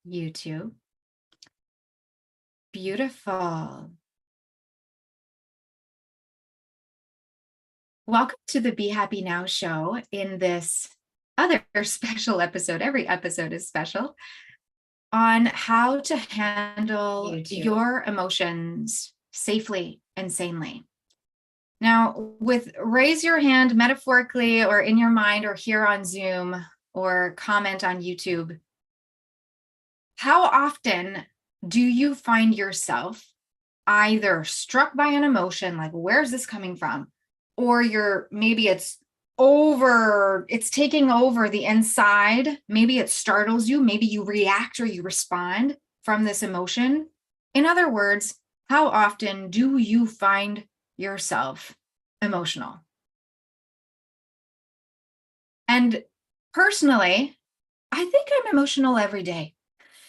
YouTube. Beautiful. Welcome to the Be Happy Now show in this other special episode. Every episode is special on how to handle your emotions safely and sanely. Now, with raise your hand metaphorically or in your mind or here on Zoom or comment on YouTube, how often do you find yourself either struck by an emotion, like where's this coming from? Or maybe it's taking over the inside. Maybe it startles you. Maybe you react or you respond from this emotion. In other words, how often do you find yourself emotional? And personally, I think I'm emotional every day.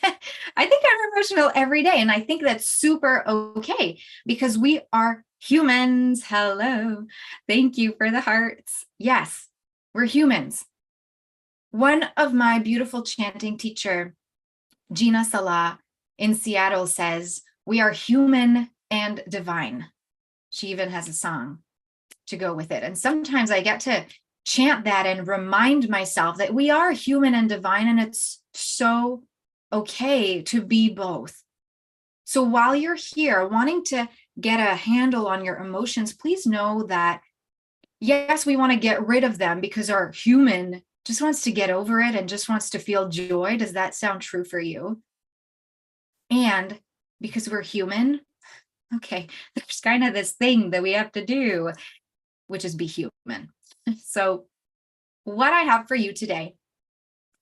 I think I'm emotional every day. And I think that's super okay because we are humans. Hello. Thank you for the hearts. Yes, we're humans. One of my beautiful chanting teacher, Gina Salah in Seattle, says, we are human and divine. She even has a song to go with it. And sometimes I get to chant that and remind myself that we are human and divine, and it's so okay to be both. So while you're here wanting to get a handle on your emotions, please know that, yes, we want to get rid of them because our human just wants to get over it and just wants to feel joy. Does that sound true for you? And because we're human, okay, there's kind of this thing that we have to do, which is be human. So what I have for you today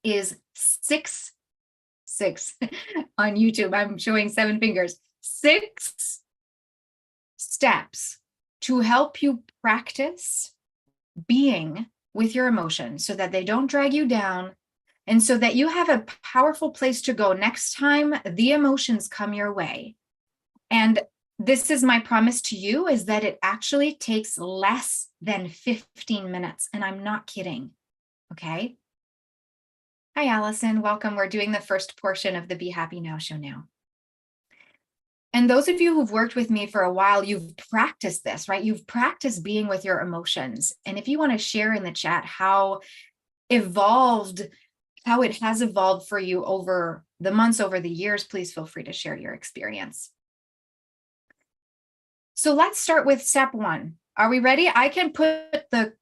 is six on YouTube. I'm showing 7 fingers. 6 steps to help you practice being with your emotions so that they don't drag you down and so that you have a powerful place to go next time the emotions come your way. And this is my promise to you, is that it actually takes less than 15 minutes. And I'm not kidding. Okay. Hi, Allison. Welcome. We're doing the first portion of the Be Happy Now show now. And those of you who've worked with me for a while, you've practiced this, right? You've practiced being with your emotions. And if you want to share in the chat how it has evolved for you over the months, over the years, please feel free to share your experience. So let's start with step 1. Are we ready? I can put the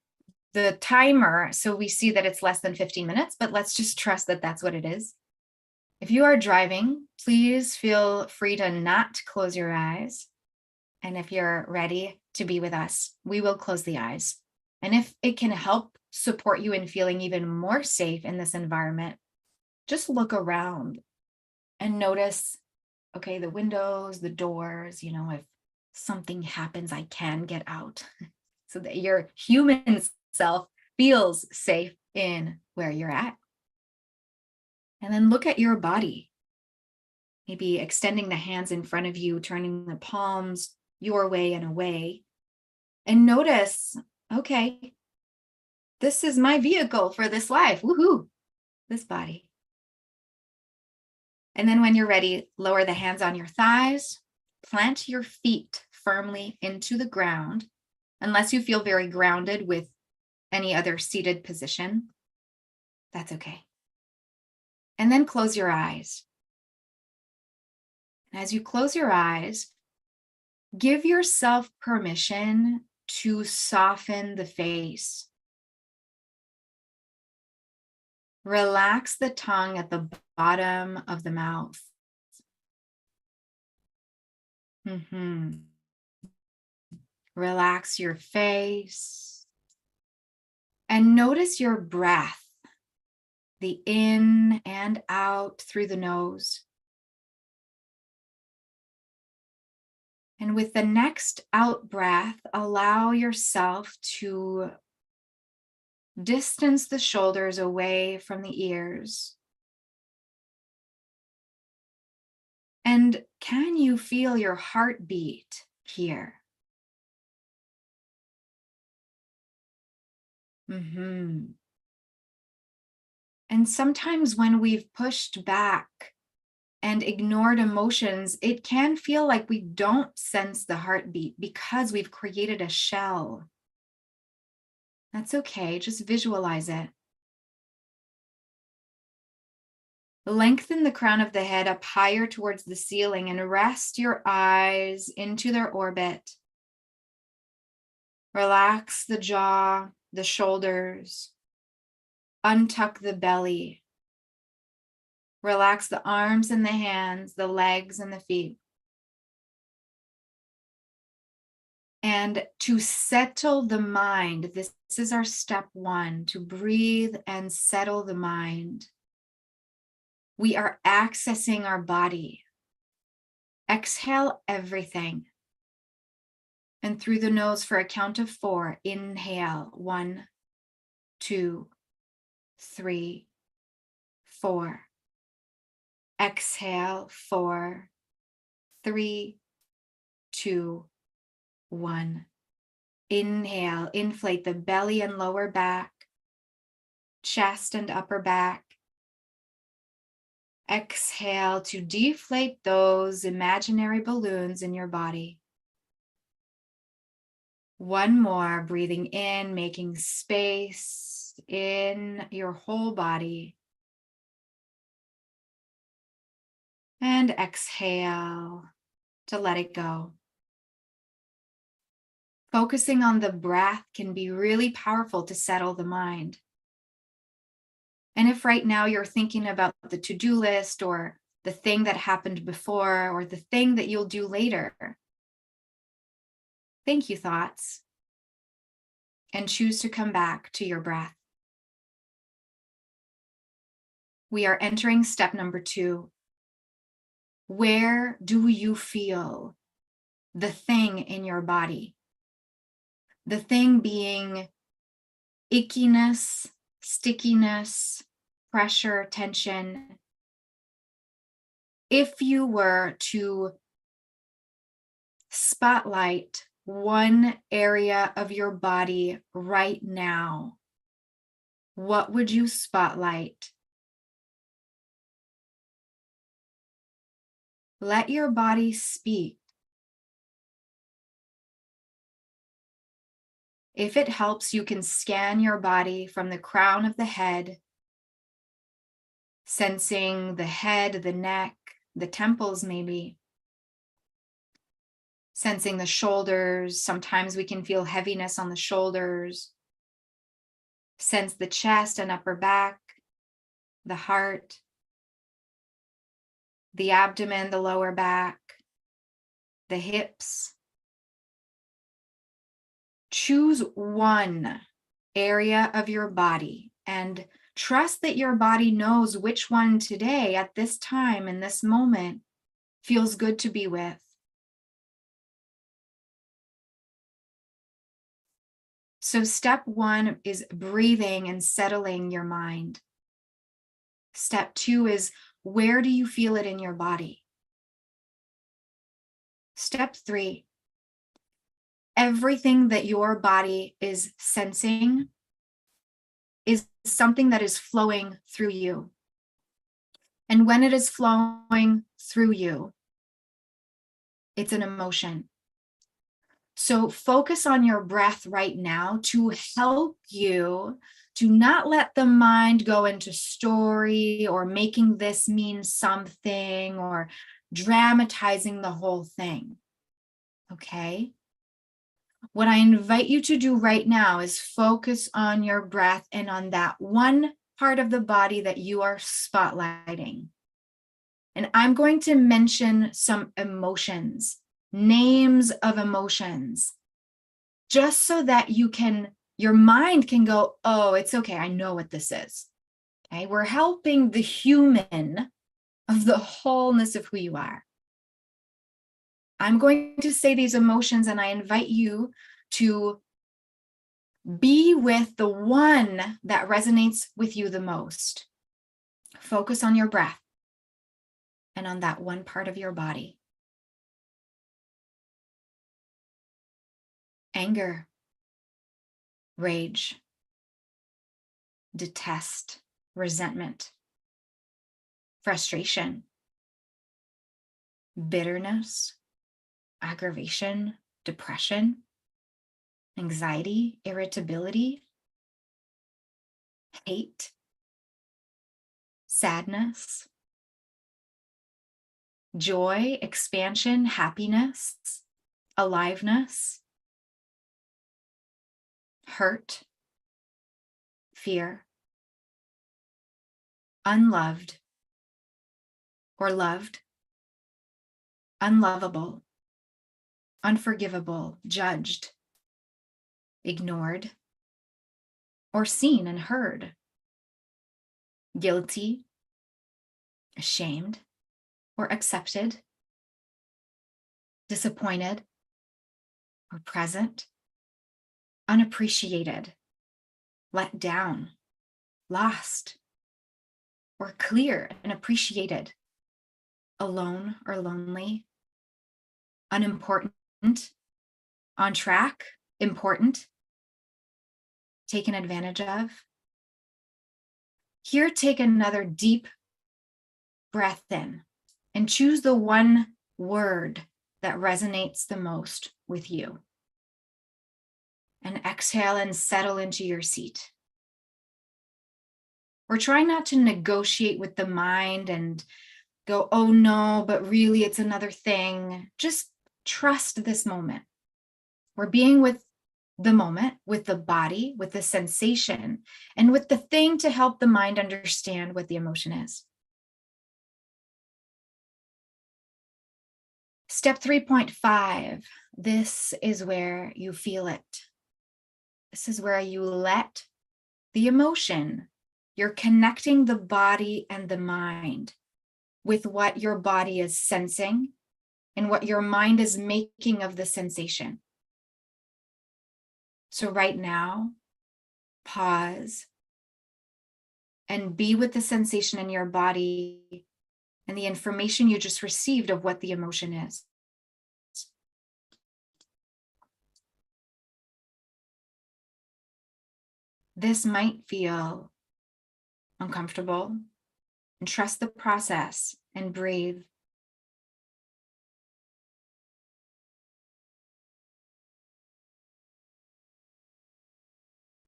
timer so we see that it's less than 15 minutes, but let's just trust that that's what it is. If you are driving, please feel free to not close your eyes. And if you're ready to be with us, we will close the eyes. And if it can help support you in feeling even more safe in this environment, just look around and notice, okay, the windows, the doors, if something happens, I can get out so that your human self feels safe in where you're at. And then look at your body, maybe extending the hands in front of you, turning the palms your way and away. And notice, okay, this is my vehicle for this life. Woohoo, this body. And then when you're ready, lower the hands on your thighs, plant your feet firmly into the ground, unless you feel very grounded with any other seated position. That's okay. And then close your eyes. As you close your eyes, give yourself permission to soften the face. Relax the tongue at the bottom of the mouth. Relax your face. And notice your breath, the in and out through the nose. And with the next out breath, allow yourself to distance the shoulders away from the ears. And can you feel your heartbeat here? And sometimes when we've pushed back and ignored emotions, it can feel like we don't sense the heartbeat because we've created a shell. That's okay, just visualize it. Lengthen the crown of the head up higher towards the ceiling and rest your eyes into their orbit. Relax the jaw, the shoulders. Untuck the belly. Relax the arms and the hands, the legs and the feet. And to settle the mind, this is our step one, to breathe and settle the mind. We are accessing our body. Exhale everything. And through the nose for a count of 4, inhale, 1, 2, 3, 4. Exhale, 4, 3, 2, 1. Inhale, inflate the belly and lower back, chest and upper back. Exhale to deflate those imaginary balloons in your body. One more, breathing in, making space in your whole body. And exhale to let it go. Focusing on the breath can be really powerful to settle the mind. And if right now you're thinking about the to-do list or the thing that happened before or the thing that you'll do later, thank you, thoughts, and choose to come back to your breath. We are entering step number 2. Where do you feel the thing in your body? The thing being ickiness, stickiness, pressure, tension. If you were to spotlight one area of your body right now, what would you spotlight? Let your body speak. If it helps, you can scan your body from the crown of the head, sensing the head, the neck, the temples maybe, sensing the shoulders. Sometimes we can feel heaviness on the shoulders. Sense the chest and upper back, the heart, the abdomen, the lower back, the hips. Choose one area of your body and trust that your body knows which one today, at this time, in this moment, feels good to be with. So step 1 is breathing and settling your mind. Step 2 is, where do you feel it in your body? Step 3, everything that your body is sensing is something that is flowing through you. And when it is flowing through you, it's an emotion. So focus on your breath right now to help you to not let the mind go into story or making this mean something or dramatizing the whole thing. Okay? What I invite you to do right now is focus on your breath and on that one part of the body that you are spotlighting. And I'm going to mention some emotions, names of emotions, just so that your mind can go, oh, it's okay, I know what this is. Okay, we're helping the human of the wholeness of who you are. I'm going to say these emotions and I invite you to be with the one that resonates with you the most. Focus on your breath and on that one part of your body. Anger, rage, detest, resentment, frustration, bitterness, aggravation, depression, anxiety, irritability, hate, sadness, joy, expansion, happiness, aliveness, hurt, fear, unloved or loved, unlovable, unforgivable, judged, ignored, or seen and heard, guilty, ashamed, or accepted, disappointed, or present, unappreciated, let down, lost, or clear and appreciated, alone or lonely, unimportant, on track, important, taken advantage of. Here, take another deep breath in and choose the one word that resonates the most with you. And exhale and settle into your seat. Or try not to negotiate with the mind and go, oh no, but really it's another thing. Just trust this moment. We're being with the moment, with the body, with the sensation, and with the thing to help the mind understand what the emotion is. Step 3.5, this is where you feel it. This is where you let the emotion, you're connecting the body and the mind with what your body is sensing and what your mind is making of the sensation. So right now, pause and be with the sensation in your body and the information you just received of what the emotion is. This might feel uncomfortable, and trust the process and breathe.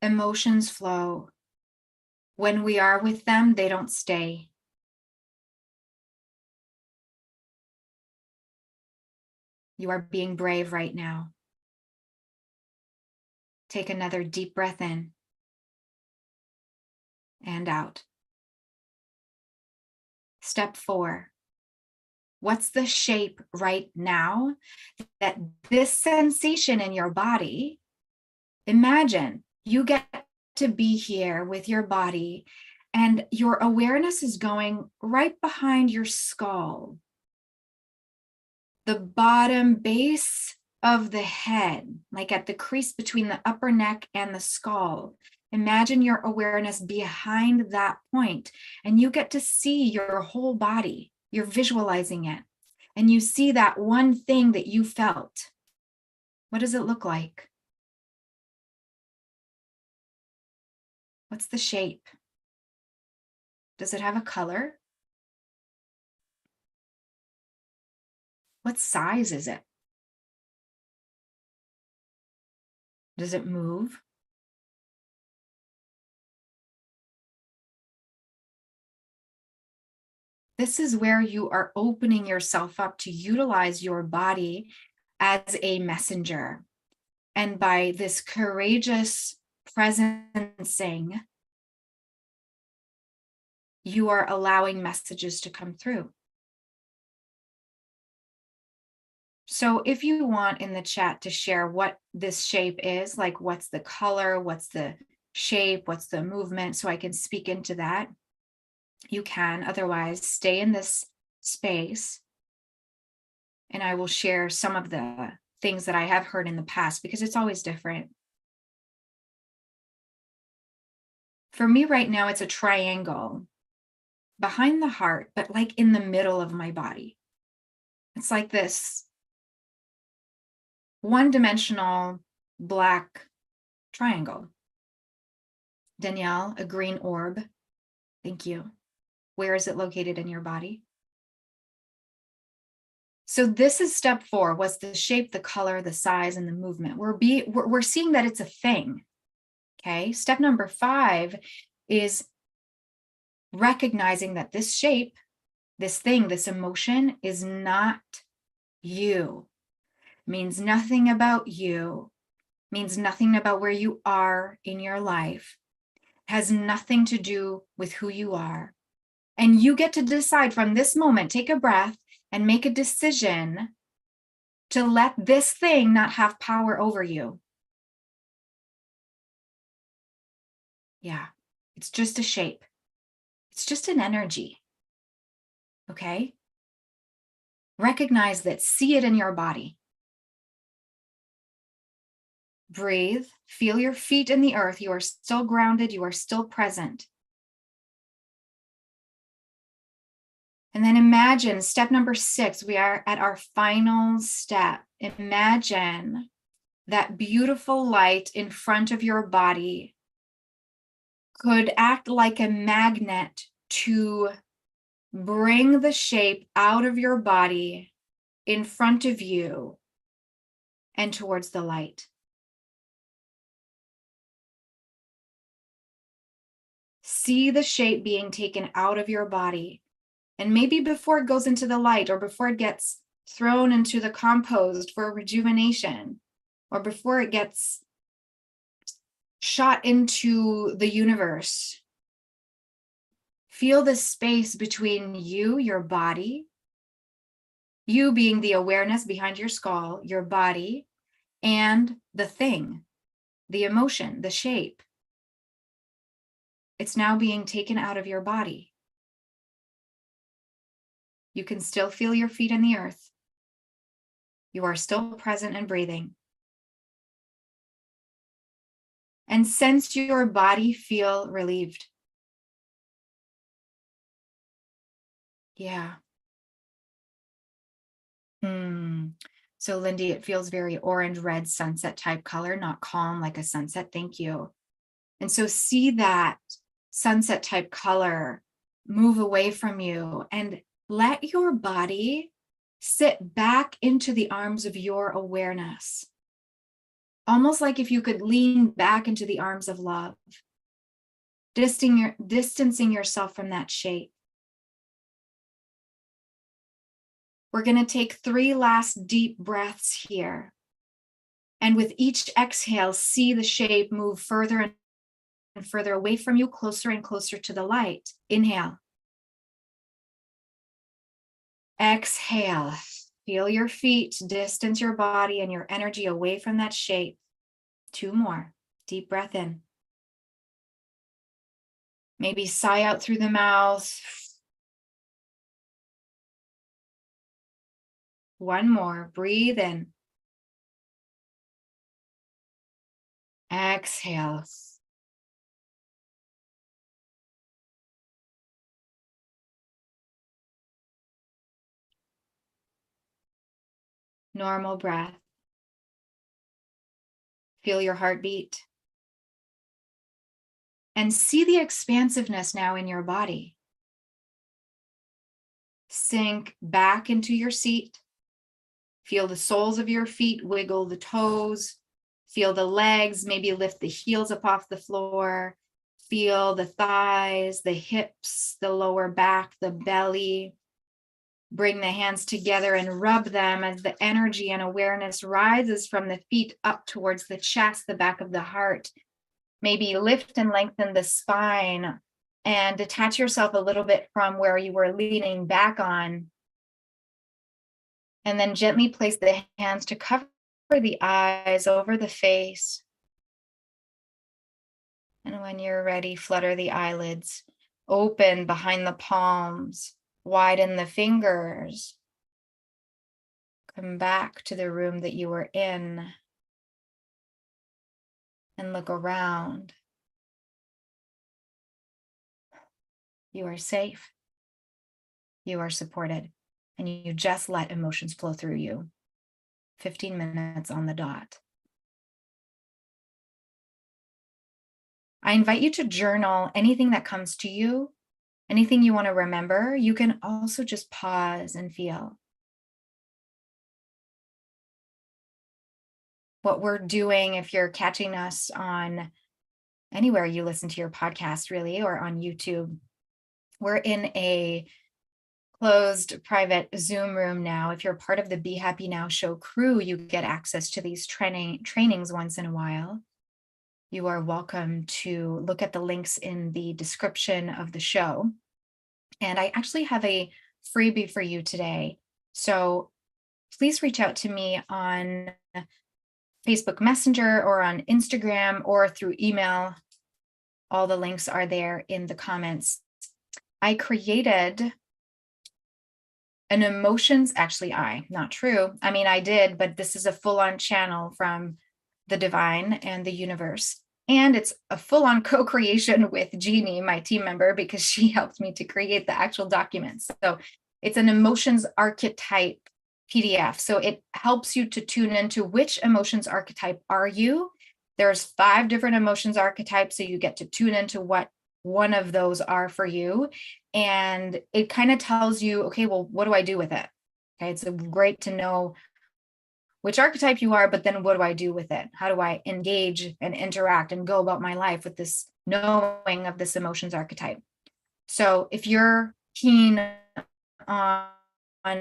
Emotions flow. When we are with them, they don't stay. You are being brave right now. Take another deep breath in and out. Step 4. What's the shape right now that this sensation in your body, imagine you get to be here with your body and your awareness is going right behind your skull, the bottom base of the head, like at the crease between the upper neck and the skull. Imagine your awareness behind that point, and you get to see your whole body. You're visualizing it, and you see that one thing that you felt. What does it look like? What's the shape? Does it have a color? What size is it? Does it move? This is where you are opening yourself up to utilize your body as a messenger. And by this courageous presencing, you are allowing messages to come through. So if you want in the chat to share what this shape is, like what's the color, what's the shape, what's the movement, so I can speak into that, you can. Otherwise, stay in this space and I will share some of the things that I have heard in the past because it's always different. For me right now, it's a triangle behind the heart, but like in the middle of my body. It's like this one-dimensional black triangle. Danielle, a green orb. Thank you. Where is it located in your body? So this is step 4, was the shape, the color, the size, and the movement. We're seeing that it's a thing. Okay. Step number 5 is recognizing that this shape, this thing, this emotion is not you. Means nothing about you. Means nothing about where you are in your life. Has nothing to do with who you are. And you get to decide from this moment, take a breath and make a decision to let this thing not have power over you. Yeah, it's just a shape. It's just an energy. Okay? Recognize that, see it in your body. Breathe, feel your feet in the earth. You are still grounded, you are still present. And then imagine step number 6, we are at our final step. Imagine that beautiful light in front of your body could act like a magnet to bring the shape out of your body in front of you and towards the light. See the shape being taken out of your body. And maybe before it goes into the light, or before it gets thrown into the compost for rejuvenation, or before it gets shot into the universe, feel the space between you, your body, you being the awareness behind your skull, your body, and the thing, the emotion, the shape. It's now being taken out of your body. You can still feel your feet in the earth. You are still present and breathing. And sense your body feel relieved. Yeah. So Lindy, it feels very orange, red, sunset type color, not calm like a sunset. Thank you. And so see that sunset type color move away from you and let your body sit back into the arms of your awareness. Almost like if you could lean back into the arms of love, distancing yourself from that shape. We're going to take 3 last deep breaths here. And with each exhale, see the shape move further and further away from you, closer and closer to the light. Inhale. Exhale. Feel your feet, distance your body and your energy away from that shape. 2 more. Deep breath in. Maybe sigh out through the mouth. 1 more. Breathe in. Exhale. Normal breath. Feel your heartbeat. And see the expansiveness now in your body. Sink back into your seat. Feel the soles of your feet wiggle the toes. Feel the legs, maybe lift the heels up off the floor. Feel the thighs, the hips, the lower back, the belly. Bring the hands together and rub them as the energy and awareness rises from the feet up towards the chest, the back of the heart. Maybe lift and lengthen the spine and detach yourself a little bit from where you were leaning back on. And then gently place the hands to cover the eyes, over the face. And when you're ready, flutter the eyelids, open behind the palms, widen the fingers. Come back to the room that you were in and look around. You are safe. You are supported. And you just let emotions flow through you. 15 minutes on the dot. I invite you to journal anything that comes to you, anything you want to remember. You can also just pause and feel. what we're doing, if you're catching us on anywhere you listen to your podcast, really, or on YouTube, we're in a closed private Zoom room now. If you're part of the Be Happy Now show crew, you get access to these trainings once in a while. You are welcome to look at the links in the description of the show. And I actually have a freebie for you today. So please reach out to me on Facebook Messenger or on Instagram or through email. All the links are there in the comments. I created an emotions, not true. I mean, I did, but this is a full-on channel from the divine and the universe. And it's a full-on co-creation with Jeannie, my team member, because she helped me to create the actual documents. So it's an emotions archetype PDF. So it helps you to tune into which emotions archetype are you. There's 5 different emotions archetypes, so you get to tune into what one of those are for you. And it kind of tells you, okay, well, what do I do with it? Okay, it's great to know which archetype you are, but then what do I do with it? How do I engage and interact and go about my life with this knowing of this emotions archetype? So if you're keen on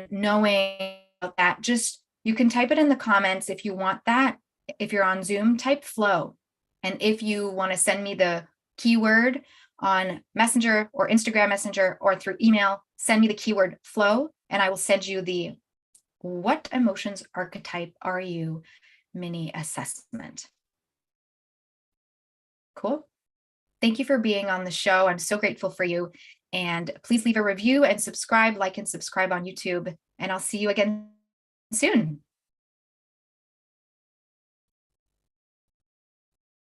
knowing about that, just you can type it in the comments if you want that. If you're on Zoom, type flow. And if you want to send me the keyword on Messenger or Instagram Messenger or through email, send me the keyword flow, and I will send you the What Emotions Archetype Are You mini assessment. Cool. Thank you for being on the show. I'm so grateful for you. And please leave a review and subscribe, like and subscribe on YouTube. And I'll see you again soon.